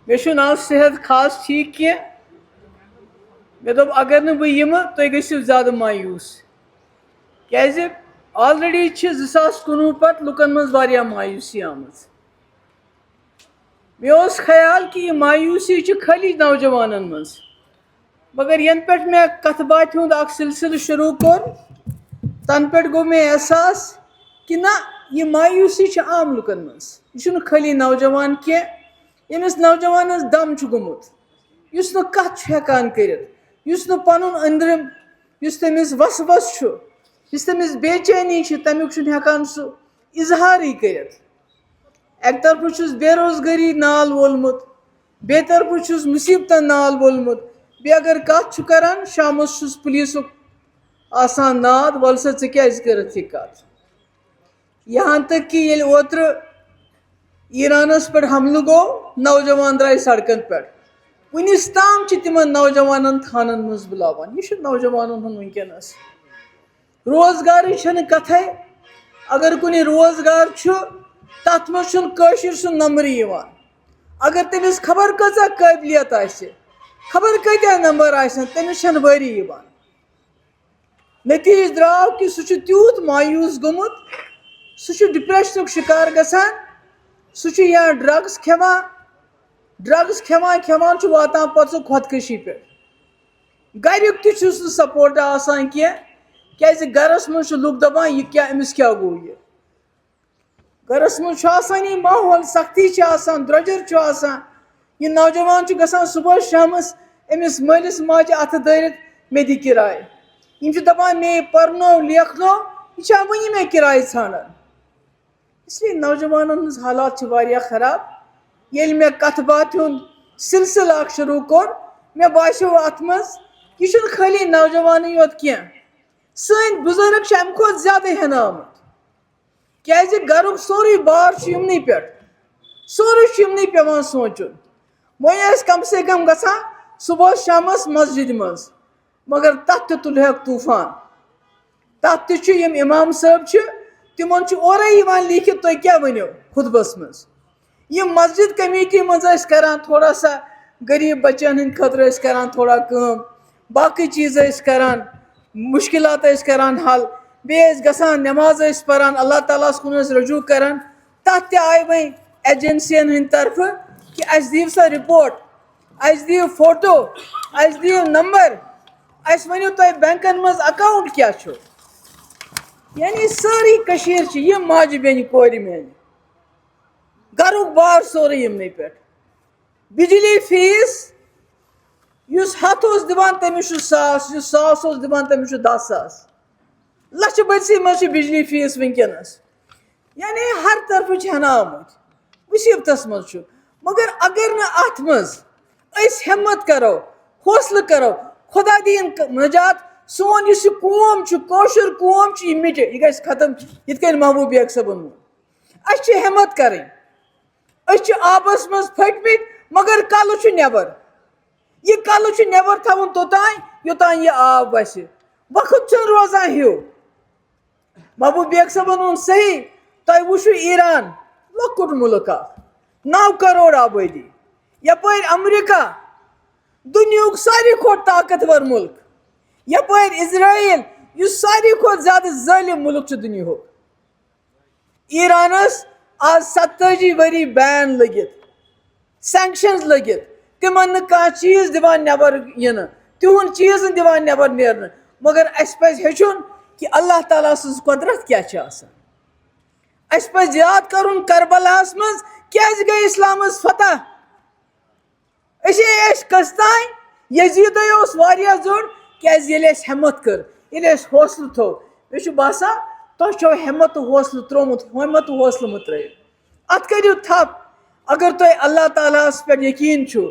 مے چھُ نہٕ آز صحت خاص ٹھیک کینٛہہ مے دوٚپ اگر نہٕ بہٕ یِمہٕ تُہۍ گٔژھِو زیادٕ مایوٗس کیٛازِ آلریڈی چھِ 2019 پتہٕ لُکن منٛز واریاہ مایوٗسی آمٕژ مےٚ اوس خیال کہِ یہِ مایوٗسی چھِ خٲلی نوجوانن منٛز مگر ینہٕ پٮ۪ٹھ مےٚ کتھ باتھِ ہُنٛد اکھ سلسلہٕ شروٗع کوٚر تنہٕ پٮ۪ٹھ گوٚو مےٚ احساس کہِ نہ یہِ مایوٗسی چھِ عام لُکن منٛز یہِ چھُنہٕ خٲلی نوجوان کینٛہہ ییٚمِس نوجوانس دم چھُ گوٚمُت یُس نہٕ کتھ چھُ ہٮ۪کان کٔرِتھ یُس نہٕ پنُن أنٛدرِم یُس تٔمِس وسوس چھُ یُس تٔمِس بے چینی چھِ تمیُک چھُنہٕ ہٮ۪کان سُہ اظہارٕے کٔرِتھ اکہِ طرفہٕ چھُس بے روزگٲری نال وولمُت بیٚیہِ طرفہٕ چھُس مُصیبتن نال وولمُت بیٚیہِ اگر کتھ چھُ کران شامس چھُس پُلیٖسُک آسان ناد وَلہٕ سا ژٕ کیٛازِ کٔرٕتھ یہِ کتھ یہاں تک کہ ییٚلہِ اوترٕ ایرانس پٮ۪ٹھ حملہٕ گوٚو نوجوان درٛاے سڑکن پٮ۪ٹھ وُنِس تام چھِ تِمن نوجوانن تھانن منٛز بُلاوان یہِ چھُ نوجوانن ہُنٛد وُنکیٚنس روزگارٕچ چھنہٕ کتھے اگر کُنہِ روزگار چھُ تتھ منٛز چھُنہٕ کٲشِر سُنٛد نمبرٕے یِوان اگر تٔمِس خبر کۭژاہ قٲبلیت آسہِ خبر کۭتیاہ نمبر آسن تٔمِس چھنہٕ وٲری یِوان نتیٖجہٕ درٛاو کہِ سُہ چھُ تیوٗت مایوٗس گوٚمُت سُہ چھُ ڈپریشنُک شِکار گژھان سُہ چھُ یا ڈرگٕس کھٮ۪وان ڈرگٕس کھٮ۪وان کھٮ۪وان چھُ واتان پتہٕ سُہ خۄدکٔشی پٮ۪ٹھ گریُک تہِ چھُس نہٕ سپوٹا آسان کینٛہہ کیٛازِ گرس منٛز چھِ لُکھ دپان یہِ کیٛاہ أمِس کیٛاہ گوٚو یہِ گرس منٛز چھُ آسان یہِ ماحول سختی چھِ آسان درٛۄجر چھُ آسان یہِ نوجوان چھُ گژھان صبحس شامس أمِس مٲلِس ماجہِ اَتھٕ دٲرِتھ مےٚ دِ کِراے یِم چھِ دپان مے پرنو لیکھنو یہِ چھا وُنہِ مےٚ کِراے ژھانڈان اس لیے نوجوانن ہٕنٛز حالات چھِ واریاہ خراب ییٚلہِ مےٚ کتھ باتھِ ہُنٛد سلسلہٕ اکھ شروٗع کوٚر مےٚ باسیو اتھ منٛز یہِ چھُنہٕ خٲلی نوجوانٕے یوت کینٛہہ سٲنۍ بُزرگ چھِ امہِ کھۄتہٕ زیادٕ ہٮ۪نہٕ آمٕتۍ کیٛازِ گرُک سورُے بار چھُ یِمنٕے پٮ۪ٹھ سورُے چھُ یِمنٕے پیٚوان سونٛچُن وۄنۍ ٲسۍ کم سے کم گژھان صبحس شامس مسجدِ منٛز مگر تتھ تہِ تُلہوکھ طوٗفان تتھ تہِ چھُ یِم اِمام صٲب چھِ تِمن چھُ اورے یِوان لیٖکھِتھ تُہۍ کیٛاہ ؤنِو خُطبس منٛز یِم مسجد کمیٹی منٛز ٲسۍ کران تھوڑا سا غریٖب بچن ہٕنٛدِ خٲطرٕ ٲسۍ کران تھوڑا کٲم باقٕے چیٖز ٲسۍ کران مُشکِلات ٲسۍ کران حل بیٚیہِ ٲسۍ گژھان نٮ۪ماز ٲسۍ پران اللہ تعالیٰ ہس کُن ٲسۍ رجوٗع کران تتھ تہِ آیہِ وۄنۍ ایجنسین ہٕنٛدِ طرفہٕ کہِ اَسہِ دِیِو سا رِپورٹ اَسہِ دِیِو فوٹو اَسہِ دِیِو نمبر اَسہِ ؤنِو تۄہہِ بینکن منٛز اکاونٹ کیٛاہ چھُ یعنی سٲرٕے کٔشیٖر چھِ یِم ماجہِ بیٚنہِ کورِ میانہِ گرُک بار سورُے یِمنٕے پٮ۪ٹھ بجلی فیٖس یُس 100 اوس دِوان تٔمِس چھُ 100 یُس 100 اوس دِوان تٔمِس چھُ 10,000 لچھِ بٔدسٕے منٛز چھُ بجلی فیٖس وُنکیٚنس یعنی ہر طرفہٕ چھِ ہٮ۪نہٕ آمٕتۍ مُصیبتس منٛز چھُ مگر اگر نہٕ اتھ منٛز أسۍ ہٮ۪مت کرو حوصلہٕ کرو خۄدا دِیِن نجات سون یُس یہِ قوم چھُ کٲشُر قوم چھُ یہِ مِٹہِ یہِ گژھِ ختم یِتھ کٔنۍ محبوٗب بیگ صٲبن ووٚن اَسہِ چھِ ہٮ۪مت کرٕنۍ أسۍ چھِ آبس منٛز پھٔٹمٕتۍ مگر کلہٕ چھُ نٮ۪بر یہِ کلہٕ چھُ نٮ۪بر تھاوُن توٚتانۍ یوٚتانۍ یہِ آب وسہِ وقت چھُنہٕ روزان ہیوٗ محبوٗب بیگ صٲبن ووٚن صحیح تۄہہِ وٕچھو ایران لۄکُٹ مُلک اکھ 9 کرور آبٲدی یپٲرۍ امریکہ دُنیہُک ساروی کھۄتہٕ طاقتور مُلک یپٲرۍ اسرائیل یُس ساروی کھۄتہٕ زیادٕ ظٲلِم مُلک چھُ دُنیہُک ایرانس آز 87 ؤری بین لٔگِتھ سینکشنز لٔگِتھ تِمن نہٕ کانٛہہ چیٖز دِوان نٮ۪بر یِنہٕ تِہُنٛد چیٖز نہٕ دِوان نٮ۪بر نیرنہٕ مگر اَسہِ پزِ ہیٚچھُن کہِ اللہ تعالیٰ سٕنٛز قۄدرت کیٛاہ چھِ آسان اَسہِ پزِ یاد کرُن کربلاہس منٛز کیٛازِ گٔے اسلامس فتح أسے ٲسۍ قسطاے یزیٖدے اوس واریاہ زوٚر کیٛازِ ییٚلہِ اَسہِ ہٮ۪مت کٔر ییٚلہِ اَسہِ حوصلہٕ تھوٚو مےٚ چھُ باسان تۄہہِ چھو ہٮ۪مت تہٕ حوصلہٕ تروومُت ہٮ۪مت تہٕ حوصلہٕ مہٕ ترٲیِو اتھ کٔرِو تھپھ اگر تۄہہِ اللہ تعالیٰ ہس پٮ۪ٹھ یقیٖن چھُ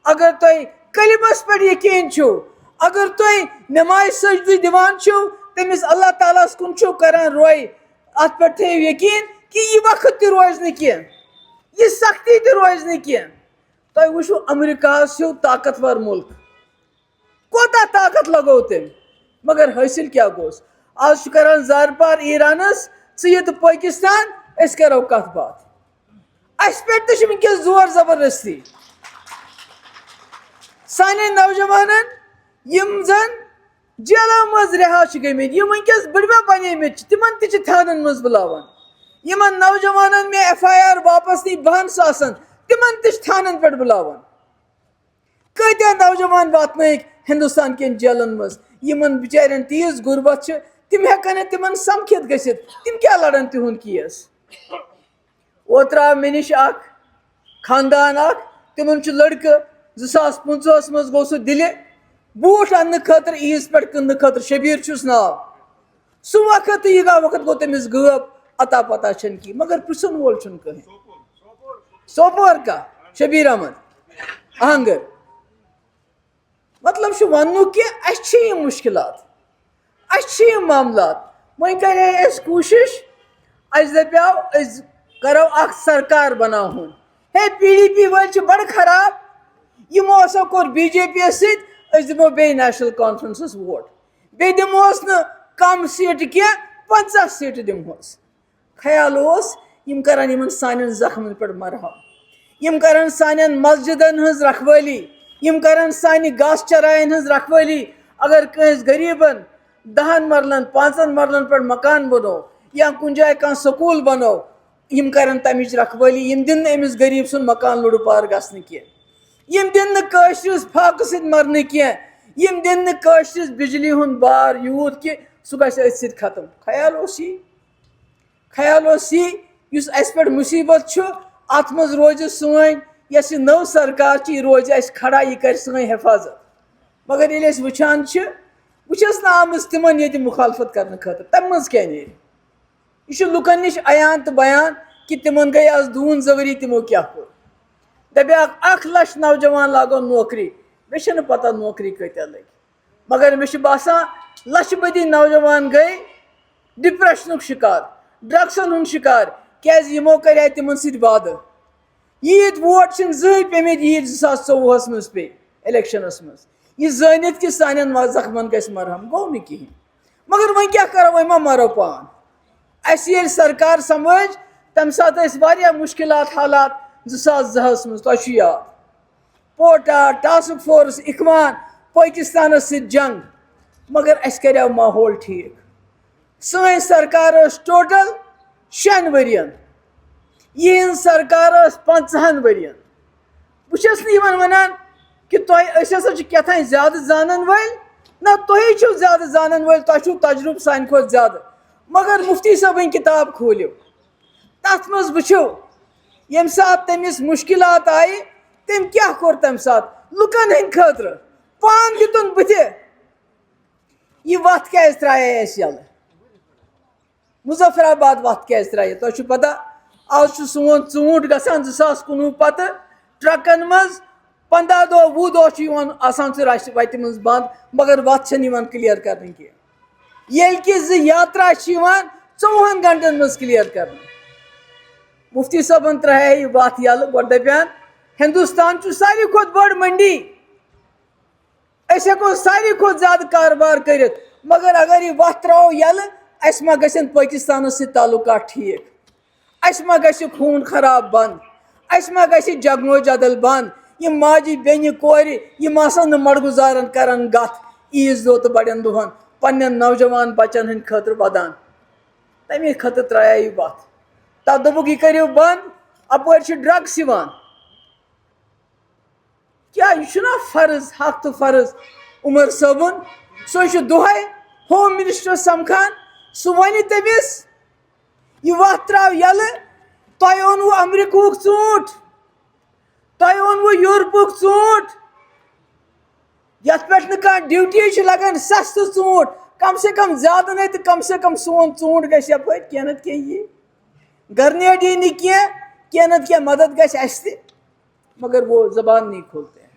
اگر تۄہہِ کلمس پٮ۪ٹھ یقیٖن چھُو اگر تُہۍ نٮ۪مازِ سجدٕ دِوان چھِو تٔمِس اللہ تعالیٰ ہس کُن چھِو کران روے اتھ پٮ۪ٹھ تھٲیِو یقیٖن کہِ یہِ وقت تہِ روزِ نہٕ کینٛہہ یہِ سختی تہِ روزِ نہٕ کینٛہہ تۄہہِ وٕچھو امریکہس ہیوٗ طاقتور مُلک کوتاہ طاقت لگوو تٔمۍ مگر حٲصِل کیٛاہ گوٚوس آز چھُ کران زارپار ایرانس ژٕ یہِ تہٕ پٲکستان أسۍ کرو کتھ باتھ اَسہِ پٮ۪ٹھ تہِ چھُ وٕنکیٚس زور زبردستی سانے نوجوانن یم زن جیلو مز رہا گمت یم ونکس بڑھوا بنے تمن تہ تھانن مز بلاوان یمن نوجوانن میں ایف آئی آر واپس نی 12 ساسن تمن تہ تھانن پہ بلاوان کتیا نوجوان واتنک ہندوستان کن جیلن مز یمن بچارن تیز غربت تم ہیکن تمن سمکھت گژھت تم کیا لڑن تہند کیس اوترا مے نش اخ خاندان اخ تمن لڑکہ 2015 مز گو سہ دلہ بوٹ ان خاطر عیز پہ کن خاطر شبیر چھس ناو سہ وقت یہ وقت گو تمس غب عطا پتہ چھن کی مگر پرسن وول چھن کہیں سوپور کا شبیر احمد اہنگر مطلب ون کہ اچھے مشکلات اچھے معاملات وہیں کرے اس کوشش اس دپیو اس کرو اخ سرکار بناون ہے پی ڈی پی ول بڑ خراب یمو ہسا کور بی جے پی ست اس دمو بے نیشنل کانفرنسس ووٹ بے دموس نا کم سیٹ کی 50 سیٹ دموس خیال اس یم کرن یمن سانن زخمن پہ مرہم یم کرن سانن مسجدن ہز رکھوالی یم کرن سانہ گاس چرائن ہز رکھوالی اگر کنس غریبن 10 مرلن 5 مرلن پہ مکان بنو یا کن جائے کان سکول بنو یم کرن تمچ رکھوالی یم دن امس غریب سن مکان لڑ پار گھن کی یم دن نشرس پھاکہ ست مرنے کی یم دن نشرس بجلی ہند بار یوت کہ سہ گھس ات ست ختم خیال اس یہ اس اس پہ مصیبت ات مز روز سن یس یہ نو سرکار یہ روز اس کھڑا یہ کر سن حفاظت مگر یل اس وچان بہس نا آمت تمن یہ مخالفت کرنے خاطر تم مز کیا نیرِ یہ لکن نش عیان تو بیان کہ تمن گئی آز دون زوری تمو کیا کور دپیاک 1 لچھ نوجوان لاگو نوکری مے چھنہ پتہ نوکری کتیا لگ مگر مے باسان لچھ بدی نوجوان گئی ڈپریشنک شکار ڈرگسن ہند شکار کیاز یمو کرے تمن ست وعدہ یت ووٹ چھ زٕہٕے پیمت یت 2024 مز پے الیکشنس مز یہ زانت کہ سانن زخمن گژھِ مرہم گو نہ کہین مگر وۄنۍ کیا کرو وۄنۍ ما مرو پان اس یل سرکار سمجھ تم سات اس واریاہ مشکلات حالات 2002 مز تہ یاد پوٹا ٹاسک فورس اخوان پاکستان ست جنگ مگر اس کریو ماحول ٹھیک سن سرکار ٹوٹل 6 ورین یہ سرکار 50 ورین بہس ونان کہ تس ہسا کتھان زیادہ زانن ول نہ تھی چھو زیادہ زانن ول تہ تجربہ سان کھت زیادہ مگر مفتی صٲبن کتاب کھولیو تت مز وچھو یم سات تمس مشکلات آئی تم کیا کور تم سات لکن ہند خاطر پان دتن بتھ یہ وت کیاز ترائے اس یل مظفر آباد وت کیاز ترائے تہ پتہ آج سون ژوٗنٛٹھ گژھان 2019 پتہ ٹرکن مز 15 دۄہ 20 دۄہ آسان سُہ رش وتہِ منٛز بنٛد مگر وتھ چھنہٕ یِوان کلیر کرنہٕ کینٛہہ ییٚلہِ کہِ 2 یاترا چھِ یِوان 4 گنٹن منٛز کلیر کرنہٕ مفتی صٲبن ترٛایے یہِ وتھ یلہٕ گۄڈٕ دپیان ہندوستان چھُ ساروی کھۄتہٕ بٔڑ منڈی أسۍ ہٮ۪کو ساروی کھۄتہٕ زیادٕ کاربار کٔرِتھ مگر اگر یہِ وتھ ترٛاوو یلہٕ اَسہِ ما گژھن پٲکِستانس سۭتۍ تعلقات ٹھیٖک اَسہِ ما گژھِ خوٗن خراب بنٛد اَسہِ ما گژھِ جگنو جدل بنٛد یِم ماجہِ بیٚنہِ کورِ یِم آسن نہٕ مڑگُزارن کران گتھ عیٖز دۄہ تہٕ بڑٮ۪ن دۄہن پننٮ۪ن نوجوان بچن ہٕنٛدِ خٲطرٕ ودان تمے خٲطرٕ ترٛایے یہِ وتھ تتھ دوٚپُکھ یہِ کٔرِو بنٛد اپٲرۍ چھِ ڈرگس یِوان کیا یہ چھُنا فرض حق تو فرض عمر صٲبُن سُہ چھُ دۄہے ہوم منسٹر سمکھان سُہ ونہِ تٔمِس یہِ وتھ ترٛاو یلہٕ تۄہہِ اوٚنوُ امریکہُک ژوٗنٛٹھ تۄہہِ اوٚنوُ یوٗرپُک ژوٗنٛٹھ یتھ پٮ۪ٹھ نہٕ کانٛہہ ڈیوٹی چھِ لگان سستہٕ ژوٗنٛٹھ کم سے کم زیادٕ نَے تہٕ کم سے کم سون ژوٗنٛٹھ گژھِ یپٲرۍ کینٛہہ نتہٕ کینٛہہ یی گرنیڈ یی نہٕ کینٛہہ نتہٕ کینٛہہ مدد گژھِ اَسہِ تہِ مگر وہ زبان نہیں کھولتے ہیں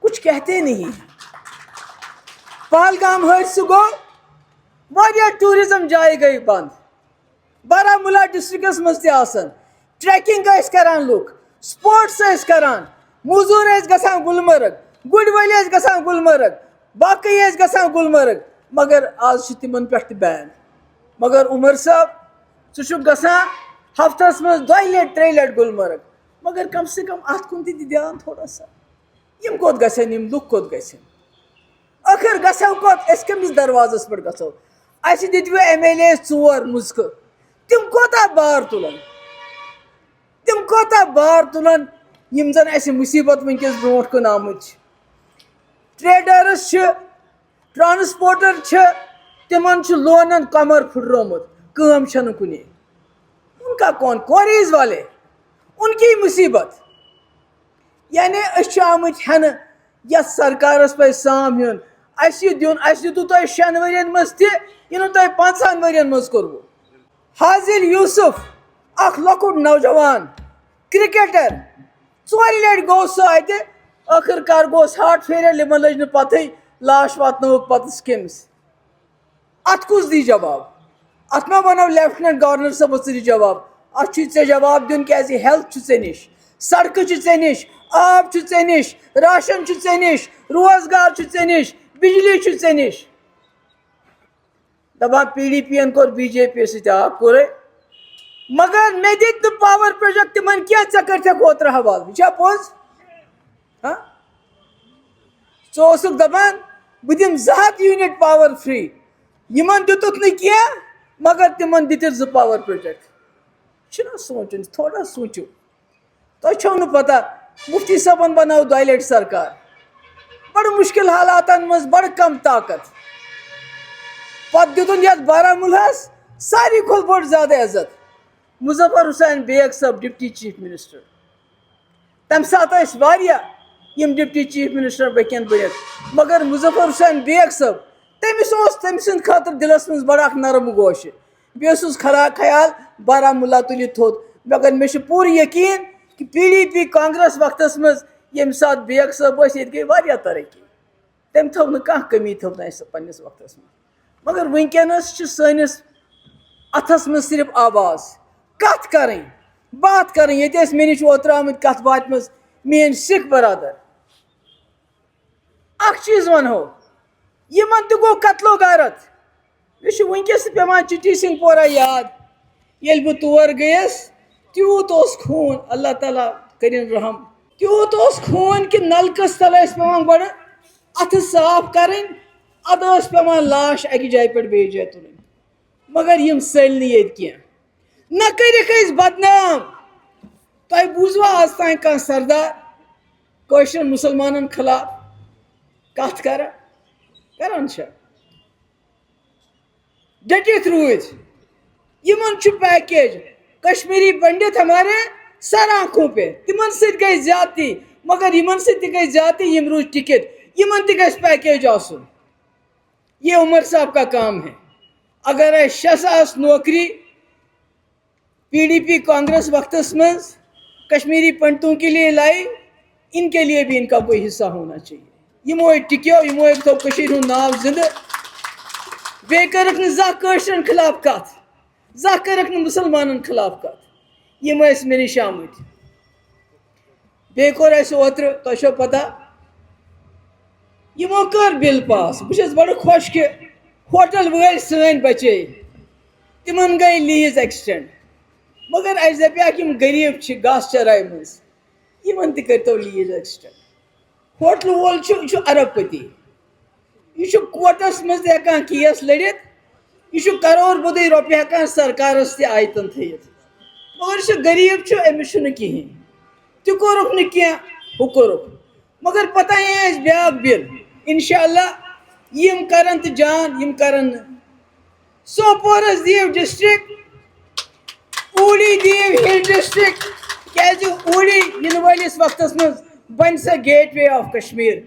کچھ کہتے نہیں پہلگام حٲدثہٕ گوٚو واریاہ ٹوٗرزم جایہِ گٔے بنٛد بارہمولہ ڈسٹرکس منٛز تہِ آسان ٹریکنگ ٲسۍ کران لُکھ سپورٹس ٲسۍ کران موزوٗر ٲسۍ گژھان گلمرگ گُرۍ وٲلۍ ٲسۍ گژھان گلمرگ باقٕے ٲسۍ گژھان گلمرگ مگر آز چھِ تِمن پٮ۪ٹھ تہِ بین مگر عمر صٲب ژٕ چھُکھ گژھان ہفتس منٛز 2 لٹہِ 3 لٹہِ گلمرگ مگر کم سے کم ات کُن تہِ دھیان تھوڑا سا یم کوت گژھن یم لُکھ کوت گژھن ٲخر گژھو کوت أسۍ کٔمِس دروازس پٮ۪ٹھ گژھو اَسہِ دِتوٕ ایم ایل اے 4 مُزکہٕ تِم کوتاہ بار تُلن تِم کوتاہ بار تُلن یِم زن اَسہِ مُصیٖبت وٕنکیٚس برونٛٹھ کُن آمٕتۍ چھِ ٹریڈٲرٕس چھِ ٹرانسپوٹر چھِ تِمن چھُ لونن کمر پھٕٹرومُت کٲم چھنہٕ کُنی ان کا کون کوریز والے ان کی مصیبت یعنی أسۍ چھِ آمٕتۍ ہٮ۪نہٕ یتھ سرکارس پزِ سام ہیوٚن اَسہِ دیُن اَسہِ دِتوٗ تۄہہِ 6 ؤرین منٛز تہِ یہِ نہٕ تۄہہِ 15 ؤرین منٛز کوٚروٕ حاضر یوٗسف اکھ لۄکُٹ نوجوان کرکٹر 4 لٹہِ گوٚو سُہ اَتہِ ٲخٕر کار گوٚوس ہارٹ فیلیر یِمن لٔج نہٕ پتہٕے لاش واتنٲوٕکھ پتہٕ کٔمِس اتھ کُس دی جواب اتھ ما ونو لیفٹنٹ گورنر صٲبس ژٕ دِ جواب اتھ چھُے ژےٚ جواب دیُن کیازِ ہیلتھ چھُ ژےٚ نِش سڑکہٕ چھِ ژےٚ نِش آب چھُ ژےٚ نِش راشن چھُ ژےٚ نِش روزگار چھُ ژےٚ نِش بجلی چھُ ژےٚ نِش دپان پی ڈی پی ین کوٚر بی جے پی سۭتۍ آ کوٚرے مگر مےٚ دِتۍ نہٕ پاور پروجیکٹ تِمن کینٛہہ ژےٚ کٔرتھکھ اوترٕ حوالہٕ یہِ چھا پوٚز ژٕ اوسُکھ دپان بہٕ دِمہٕ 2 ہتھ یوٗنٹ پاور فری یِمن دِتُکھ نہٕ کینٛہہ مگر تِمن دِتِکھ 2 پاور پروجیکٹ چھُنہ سونٛچُن تھوڑا سوٗنچِو تۄہہِ چھو نہٕ پتہ مفتی صٲبن بنٲو 2 لٹہِ سرکار بڑٕ مُشکل حالاتن منٛز بڑٕ کم طاقت پتہٕ دِتُن یتھ بارہمولہس ساروی کھۄتہٕ بوٚڑ زیادٕ عزت مظفر حسین بیگ صٲب ڈپٹی چیف منسٹر تمہِ ساتہٕ ٲسۍ واریاہ یِم ڈپٹی چیف منسٹر ہیٚکن بٔنِتھ مگر مظفر حسین بیگ صٲب تٔمِس اوس تٔمۍ سٕنٛدِ خٲطرٕ دِلس منٛز بڑٕ اکھ نرم گوشہِ بیٚیہِ اوسُس خیال بارہمولہ تُلہِ تھوٚد مگر مےٚ چھُ پوٗرٕ یقیٖن کہِ پی ڈی پی کانگریس وقتس منٛز ییٚمہِ ساتہٕ بیگ صٲب ٲسۍ ییٚتہِ گٔے واریاہ ترقی تٔمۍ تھٲو نہٕ کانٛہہ کٔمی تھٲو نہٕ اَسہِ پننِس وقتس منٛز مگر وٕنکیٚنس چھِ سٲنِس اتھس منٛز صرف آواز کتھ کرٕنۍ بات کرٕنۍ ییٚتہِ ٲسۍ مےٚ نِش اوترٕ آمٕتۍ کتھ باتھِ منٛز میٲنۍ سِکھ برادر اکھ چیٖز ونہو یِمن تہِ گوٚو قتلو غارت مےٚ چھُ وٕنکیٚس تہِ پیٚوان چِٹی سنگھ پورہ یاد ییٚلہِ بہٕ تور گٔیس تیوٗت اوس خوٗن اللہ تعالیٰ کٔرِنۍ رحم تیوٗت اوس خوٗن کہِ نلکس تل ٲسۍ پیٚوان گۄڈٕ اتھٕ صاف کرٕنۍ ادٕ ٲس پیٚوان لاش اکہِ جایہِ پٮ۪ٹھ بیٚیِس جایہِ تُلٕنۍ مگر یِم ژٔلۍ نہٕ ییٚتہِ کینٛہہ نہ کٔرِکھ أسۍ بدنام تۄہہِ بوٗزوا آز تام کانٛہہ سردار کٲشرٮ۪ن مُسلمانن خلاف کتھ کران چھا ڈٔٹِتھ روٗدۍ یِمن چھُ پیکیج کشمیٖری پنڈت ہمارے سر آنکھوں پہ تِمن سۭتۍ گٔے زیادتی مگر یِمن سۭتۍ تہِ گٔے زیادتی یِم روٗدۍ ٹِکِتھ یِمن تہِ گژھِ پیکیج آسُن یہ عمر صاحب کا کام ہے اگر اَسہِ 6 ساس نوکری پی ڈی پی کانگریس وقتس منٛز کشمیری پنڈتوں کے لیے لائی ان کے لیے بھی ان کا کوئی حصہ ہونا چاہیے یِمو ٹِکیو یِمو تھوٚو کٔشیٖرِ ہُنٛد ناو زِندٕ بیٚیہِ کٔرٕکھ نہٕ زانٛہہ کٲشرٮ۪ن خلاف کتھ زانٛہہ کٔرٕکھ نہٕ مُسلمانن خلاف کتھ یِم ٲسۍ مےٚ نِش آمٕتۍ بیٚیہِ کوٚر اَسہِ اوترٕ تۄہہِ چھو پتہ یِمو کٔر بِل پاس بہٕ چھس بڑٕ خۄش کہِ ہوٹل وٲلۍ سٲنۍ بچے تِمن گٔے لیٖز ایکسٹینڈ مگر اَسہِ دپیٛاکھ یِم غریٖب چھِ گاسہٕ چراے منٛز یِمن تہِ کٔرتو لیٖز ایکسٹینڈ ہوٹلہٕ وول چھُ یہِ چھُ ارب پتی یہِ چھُ کوٹس منٛز تہِ ہٮ۪کان کیس لٔڑِتھ یہِ چھُ کرور بوٚدٕے رۄپیہِ ہٮ۪کان سرکارس تہِ آیتن تھٲیِتھ مگر یہِ چھُ غریٖب چھُ أمِس چھُنہٕ کِہینۍ تہِ کوٚرُکھ نہٕ کینٛہہ ہُہ کوٚرُکھ مگر پتہ یہِ اَسہِ بیٛاکھ بِل انشاء اللہ یِم کرن تہٕ جان یِم کرن نہٕ سوپورس دِیِو ڈسٹرک اوٗڑی دِیِو ہِل ڈسٹرک کیازِ اوٗڑی یِنہٕ وٲلِس وقتس منٛز بنہِ سۄ گیٹ وے آف کشمیٖر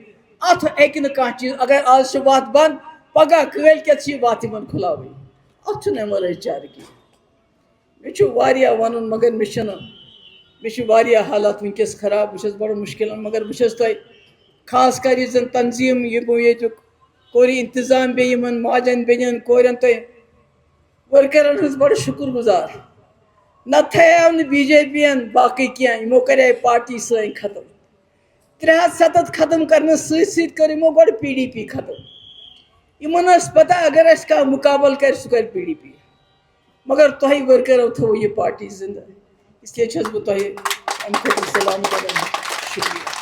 اتھ ہیٚکہِ نہٕ کانٛہہ چیٖز اگر آز چھِ وتھ بنٛد پگہہ کٲلۍ کٮ۪تھ چھِ یہِ وتھ یِمن کھُلاوٕنۍ اتھ چھُنہٕ ایم ایل اے چارٕ کینٛہہ مےٚ چھُ واریاہ ونُن مگر مےٚ چھِ واریاہ حالات وٕنکیٚس خراب بہٕ چھس بڑٕ مُشکلن مگر بہٕ چھس تۄہہِ خاص کر یُس زن تنظیٖم یِمو ییٚتیُک کوٚر یہِ انتظام بیٚیہِ یِمن ماجن بیٚنٮ۪ن کورٮ۪ن تۄہہِ ؤرکرن ہٕنٛز بڑٕ شُکر گُزار نتہٕ تھایو نہٕ بی جے پی ین باقٕے کینٛہہ یِمو کرے پارٹی سٲنۍ ختم 370 ختم کرنہٕ سۭتۍ سۭتۍ کٔر یِمو گۄڈٕ پی ڈی پی ختم یِمن ٲس پتہ اگر اَسہِ کانٛہہ مُقابل کرِ سُہ کرِ پی ڈی پی مگر تۄہہِ ؤرکرو تھوٚو یہِ پارٹی زِندٕ اس لیے چھس بہٕ تۄہہِ امہِ خٲطرٕ سلام کران شُکریہ